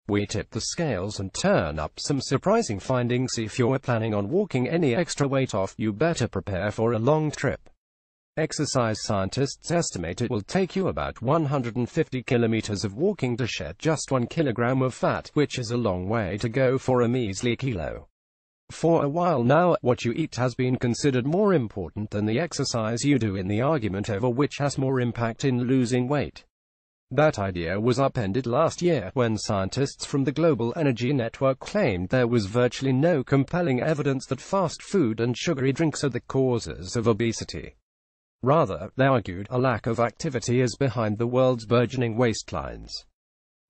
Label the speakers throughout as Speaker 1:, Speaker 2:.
Speaker 1: We tip the scales and turn up some surprising findings. If you're planning on walking any extra weight off, you better prepare for a long trip. Exercise scientists estimate it will take you about 150 kilometers of walking to shed just 1 kilogram of fat, which is a long way to go for a measly kilo. For a while now, what you eat has been considered more important than the exercise you do in the argument over which has more impact in losing weight. That idea was upended last year, when scientists from the Global Energy Network claimed there was virtually no compelling evidence that fast food and sugary drinks are the causes of obesity. Rather, they argued, a lack of activity is behind the world's burgeoning waistlines.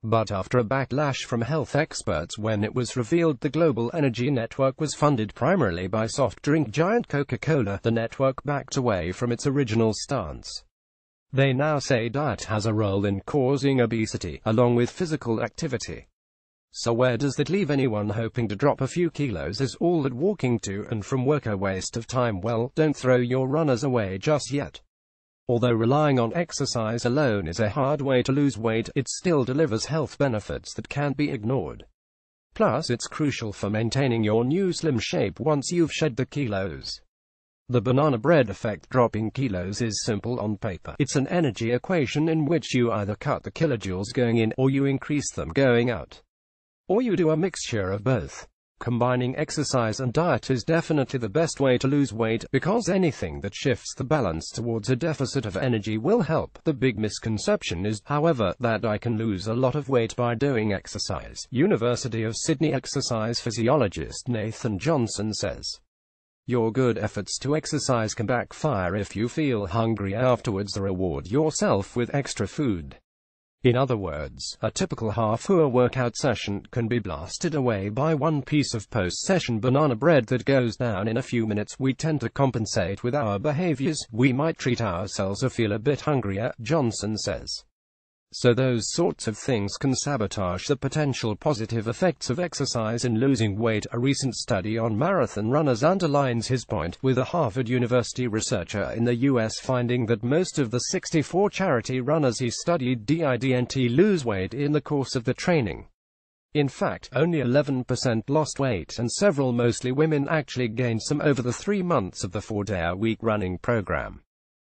Speaker 1: But after a backlash from health experts when it was revealed the Global Energy Network was funded primarily by soft drink giant Coca-Cola, the network backed away from its original stance. They now say diet has a role in causing obesity, along with physical activity. So where does that leave anyone hoping to drop a few kilos? Is all that walking to and from work a waste of time? Well, don't throw your runners away just yet. Although relying on exercise alone is a hard way to lose weight, it still delivers health benefits that can't be ignored. Plus, it's crucial for maintaining your new slim shape once you've shed the kilos. The banana bread effect. Dropping kilos is simple on paper. It's an energy equation in which you either cut the kilojoules going in, or you increase them going out. Or you do a mixture of both. Combining exercise and diet is definitely the best way to lose weight, because anything that shifts the balance towards a deficit of energy will help. The big misconception is, however, that I can lose a lot of weight by doing exercise. University of Sydney exercise physiologist Nathan Johnson says, your good efforts to exercise can backfire if you feel hungry afterwards. Reward yourself with extra food. In other words, a typical half-hour workout session can be blasted away by one piece of post-session banana bread that goes down in a few minutes. We tend to compensate with our behaviors. We might treat ourselves or feel a bit hungrier, Johnson says. So those sorts of things can sabotage the potential positive effects of exercise in losing weight. A recent study on marathon runners underlines his point, with a Harvard University researcher in the U.S. finding that most of the 64 charity runners he studied didn't lose weight in the course of the training. In fact, only 11% lost weight, and several, mostly women, actually gained some over the 3 months of the 4-day-a-week running program.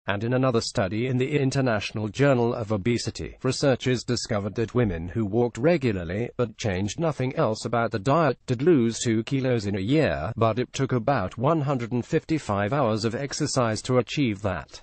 Speaker 1: And in another study in the International Journal of Obesity, researchers discovered that women who walked regularly, but changed nothing else about the diet, did lose 2 kilos in a year, but it took about 155 hours of exercise to achieve that.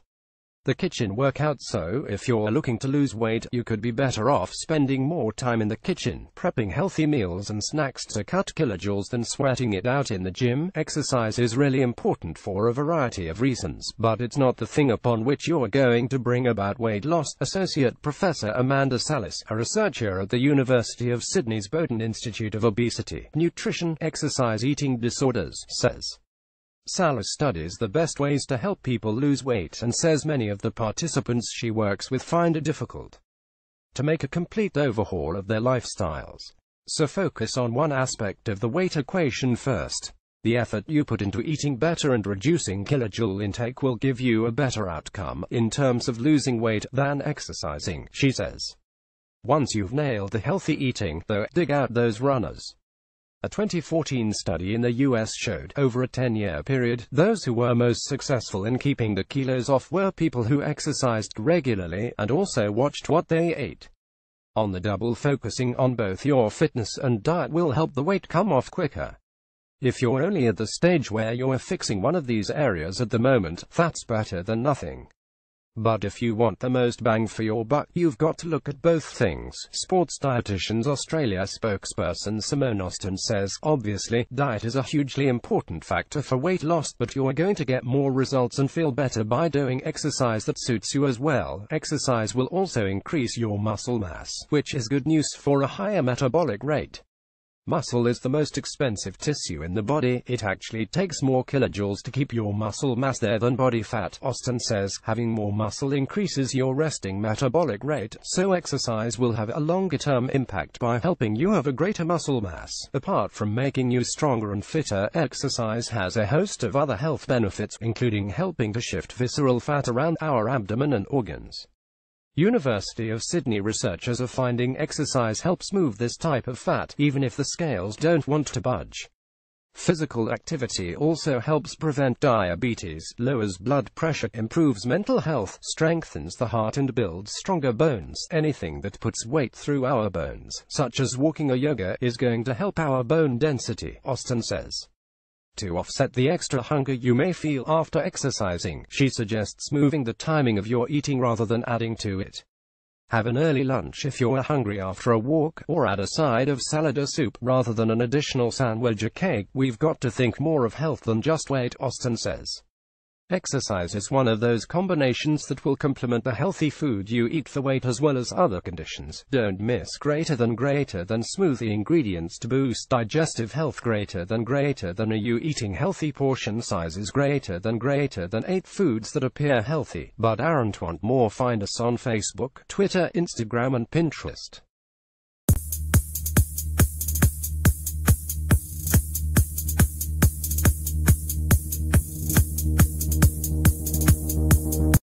Speaker 1: The kitchen workout. So, if you're looking to lose weight, you could be better off spending more time in the kitchen, prepping healthy meals and snacks to cut kilojoules than sweating it out in the gym. Exercise is really important for a variety of reasons, but it's not the thing upon which you're going to bring about weight loss. Associate Professor Amanda Salas, a researcher at the University of Sydney's Bowden Institute of Obesity, Nutrition, Exercise Eating Disorders, says. Salas studies the best ways to help people lose weight and says many of the participants she works with find it difficult to make a complete overhaul of their lifestyles. So focus on one aspect of the weight equation first. The effort you put into eating better and reducing kilojoule intake will give you a better outcome in terms of losing weight than exercising, she says. Once you've nailed the healthy eating, though, dig out those runners. A 2014 study in the U.S. showed, over a 10-year period, those who were most successful in keeping the kilos off were people who exercised regularly, and also watched what they ate. On the double, focusing on both your fitness and diet will help the weight come off quicker. If you're only at the stage where you're fixing one of these areas at the moment, that's better than nothing. But if you want the most bang for your buck, you've got to look at both things. Sports Dietitians Australia spokesperson Simone Austin says, obviously, diet is a hugely important factor for weight loss, but you're going to get more results and feel better by doing exercise that suits you as well. Exercise will also increase your muscle mass, which is good news for a higher metabolic rate. Muscle is the most expensive tissue in the body. It actually takes more kilojoules to keep your muscle mass there than body fat. Austin says, having more muscle increases your resting metabolic rate, so exercise will have a longer-term impact by helping you have a greater muscle mass. Apart from making you stronger and fitter, exercise has a host of other health benefits, including helping to shift visceral fat around our abdomen and organs. University of Sydney researchers are finding exercise helps move this type of fat, even if the scales don't want to budge. Physical activity also helps prevent diabetes, lowers blood pressure, improves mental health, strengthens the heart and builds stronger bones. Anything that puts weight through our bones, such as walking or yoga, is going to help our bone density, Austin says. To offset the extra hunger you may feel after exercising, she suggests moving the timing of your eating rather than adding to it. Have an early lunch if you're hungry after a walk, or add a side of salad or soup, rather than an additional sandwich or cake. We've got to think more of health than just weight, Austin says. Exercise is one of those combinations that will complement the healthy food you eat for weight as well as other conditions. Don't miss greater than smoothie ingredients to boost digestive health. Greater than are you eating healthy? Portion sizes greater than 8 foods that appear healthy but aren't. Want more? Find us on Facebook, Twitter, Instagram and Pinterest.